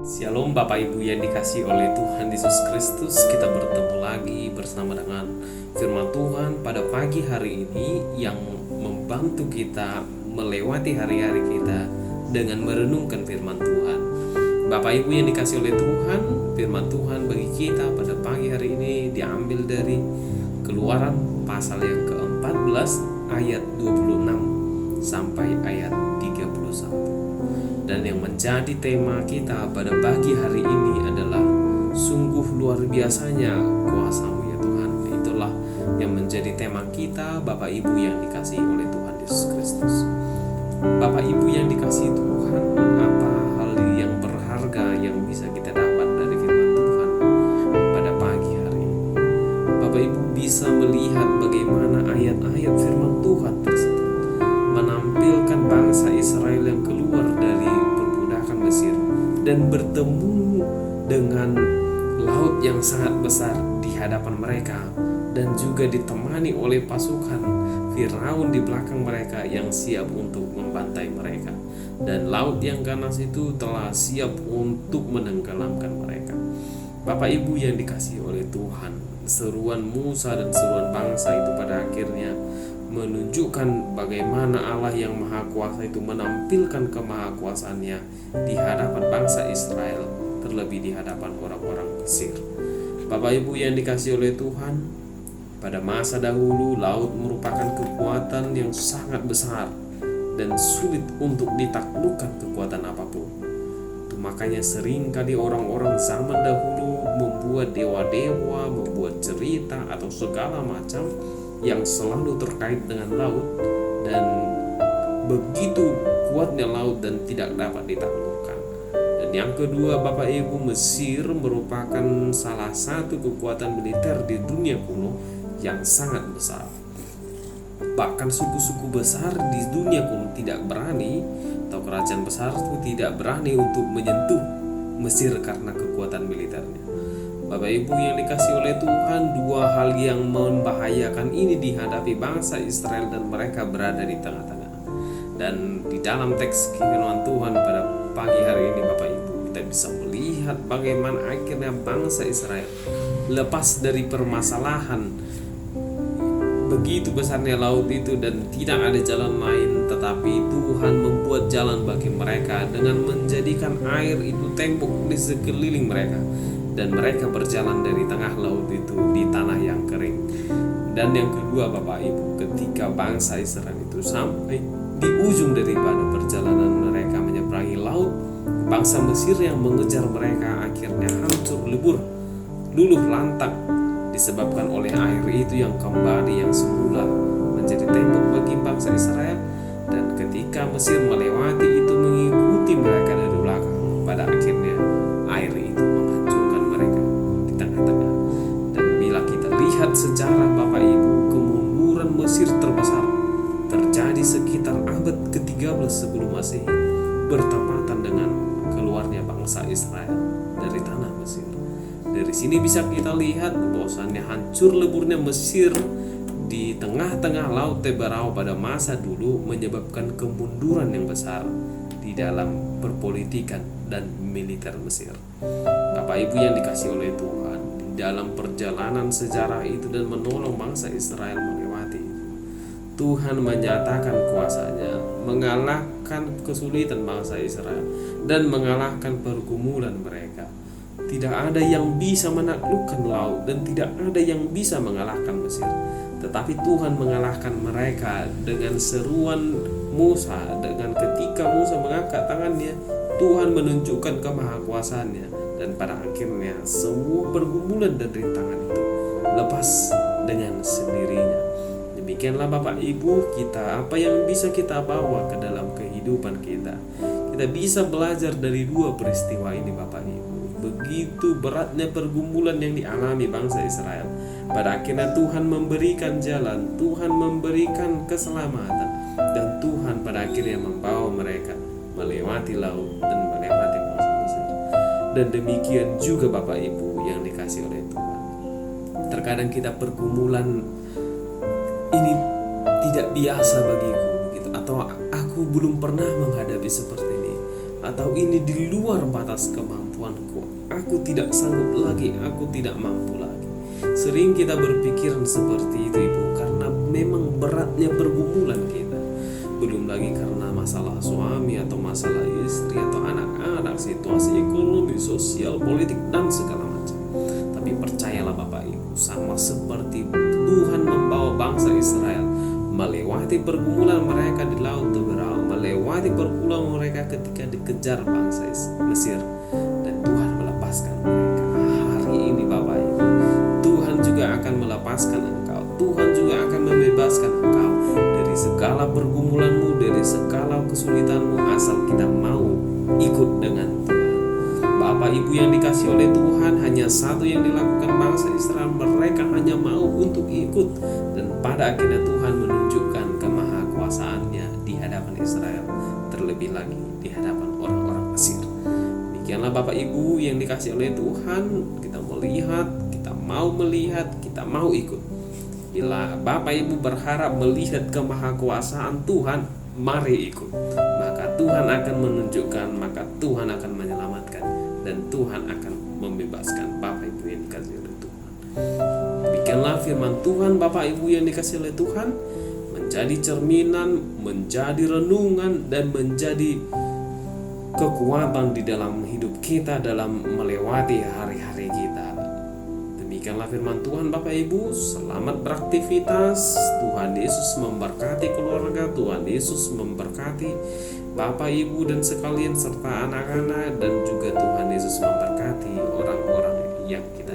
Shalom Bapak Ibu yang dikasihi oleh Tuhan Yesus Kristus. Kita bertemu lagi bersama dengan firman Tuhan pada pagi hari ini yang membantu kita melewati hari-hari kita dengan merenungkan firman Tuhan. Bapak Ibu yang dikasihi oleh Tuhan, firman Tuhan bagi kita pada pagi hari ini diambil dari Keluaran pasal yang ke-14 ayat 26 sampai ayat 31. Dan yang menjadi tema kita pada pagi hari ini adalah sungguh luar biasanya kuasa-Mu ya Tuhan. Itulah yang menjadi tema kita, Bapak Ibu yang dikasihi oleh Tuhan Yesus Kristus. Bapak Ibu yang dikasihi Tuhan, apa hal yang berharga yang bisa kita dapat dari firman Tuhan pada pagi hari ini? Bapak Ibu bisa melihat bagaimana ayat-ayat firman Tuhan tersebut menampilkan bangsa Israel yang keluar dari perbudakan Mesir dan bertemu dengan laut yang sangat besar di hadapan mereka, dan juga ditemani oleh pasukan Firaun di belakang mereka yang siap untuk membantai mereka, dan laut yang ganas itu telah siap untuk menenggelamkan mereka. Bapak Ibu yang dikasihi oleh Tuhan, seruan Musa dan seruan bangsa itu pada akhirnya menunjukkan bagaimana Allah yang Maha Kuasa itu menampilkan kemahakuasaannya di hadapan bangsa Israel, terlebih di hadapan orang-orang Mesir. Bapak Ibu yang dikasihi oleh Tuhan, pada masa dahulu laut merupakan kekuatan yang sangat besar dan sulit untuk ditaklukkan kekuatan apapun. Itu makanya seringkali orang-orang zaman dahulu membuat dewa-dewa, membuat cerita atau segala macam yang selalu terkait dengan laut, dan begitu kuatnya laut dan tidak dapat ditaklukkan. Dan yang kedua, Bapak Ibu, Mesir merupakan salah satu kekuatan militer di dunia kuno yang sangat besar. Bahkan suku-suku besar di dunia kuno tidak berani, atau kerajaan besar itu tidak berani untuk menyentuh Mesir karena kekuatan militernya. Bapak Ibu yang dikasihi oleh Tuhan, dua hal yang membahayakan ini dihadapi bangsa Israel dan mereka berada di tengah-tengah. Dan di dalam teks firman Tuhan pada pagi hari ini, Bapak Ibu, kita bisa melihat bagaimana akhirnya bangsa Israel lepas dari permasalahan begitu besarnya laut itu dan tidak ada jalan lain, tetapi Tuhan membuat jalan bagi mereka dengan menjadikan air itu tembok di sekeliling mereka, dan mereka berjalan dari tengah laut itu di tanah yang kering. Dan yang kedua, Bapak Ibu, ketika bangsa Israel itu sampai di ujung daripada perjalanan mereka menyeberangi laut, bangsa Mesir yang mengejar mereka akhirnya hancur lebur, luluh lantak, disebabkan oleh air itu yang kembali yang semula menjadi tembok bagi bangsa Israel. Dan ketika Mesir melewati itu mengikuti mereka dari belakang, pada akhirnya air itu menghancurkan mereka di tengah-tengah. Dan bila kita lihat sejarah, Bapak Ibu, kemunduran Mesir terbesar terjadi sekitar abad ke-13 sebelum Masehi, bertepatan dengan keluarnya bangsa Israel dari tanah Mesir. Dari sini bisa kita lihat bahwasannya hancur leburnya Mesir di tengah-tengah laut Teberau pada masa dulu menyebabkan kemunduran yang besar di dalam perpolitikan dan militer Mesir. Bapak Ibu yang dikasihi oleh Tuhan, di dalam perjalanan sejarah itu dan menolong bangsa Israel melewati itu, Tuhan menyatakan kuasanya, mengalahkan kesulitan bangsa Israel dan mengalahkan pergumulan mereka. Tidak ada yang bisa menaklukkan laut dan tidak ada yang bisa mengalahkan Mesir. Tetapi Tuhan mengalahkan mereka dengan seruan Musa. Dengan ketika Musa mengangkat tangannya, Tuhan menunjukkan kemahakuasaannya, dan pada akhirnya semua pergumulan dan rintangan itu lepas dengan sendirinya. Demikianlah Bapak Ibu, kita apa yang bisa kita bawa ke dalam kehidupan kita. Kita bisa belajar dari dua peristiwa ini, Bapak Ibu. Begitu beratnya pergumulan yang dialami bangsa Israel, pada akhirnya Tuhan memberikan jalan, Tuhan memberikan keselamatan, dan Tuhan pada akhirnya membawa mereka melewati laut dan melewati bangsa Mesir. Dan demikian juga Bapak Ibu yang dikasihi oleh Tuhan, terkadang kita pergumulan ini tidak biasa bagiku begitu, atau aku belum pernah menghadapi seperti ini, atau ini di luar batas kemampuan aku tidak sanggup lagi, aku tidak mampu lagi. Sering kita berpikiran seperti itu Ibu, karena memang beratnya pergumulan kita. Belum lagi karena masalah suami atau masalah istri atau anak-anak, situasi ekonomi, sosial, politik, dan segala macam. Tapi percayalah Bapak Ibu, sama seperti Tuhan membawa bangsa Israel melewati pergumulan mereka di Laut Teberau, melewati pergumulan mereka ketika dikejar bangsa Mesir, dan Tuhan melepaskan mereka. Hari ini Bapak Ibu, Tuhan juga akan melepaskan engkau. Tuhan juga akan membebaskan engkau dari segala pergumulanmu, dari segala kesulitanmu, asal kita mau ikut dengan Tuhan. Bapak Ibu yang dikasih oleh Tuhan, hanya satu yang dilakukan bangsa Israel, mereka hanya mau untuk ikut, dan pada akhirnya Tuhan menunjukkan kemahakuasaannya di hadapan Israel, terlebih lagi di hadapan orang-orang Mesir. Demikianlah Bapak Ibu yang dikasih oleh Tuhan, kita melihat, kita mau melihat, kita mau ikut. Bila Bapak Ibu berharap melihat kemahakuasaan Tuhan, mari ikut. Maka Tuhan akan menunjukkan, maka Tuhan akan menyelamatkan, dan Tuhan akan membebaskan Bapak Ibu yang dikasih oleh Tuhan. Demikianlah firman Tuhan Bapak Ibu yang dikasih oleh Tuhan, menjadi cerminan, menjadi renungan, dan menjadi kekuatan di dalam hidup kita dalam melewati hari-hari kita. Demikianlah firman Tuhan Bapak Ibu. Selamat beraktivitas. Tuhan Yesus memberkati keluarga, Tuhan Yesus memberkati Bapak Ibu dan sekalian serta anak-anak, dan juga Tuhan Yesus memberkati orang-orang yang kita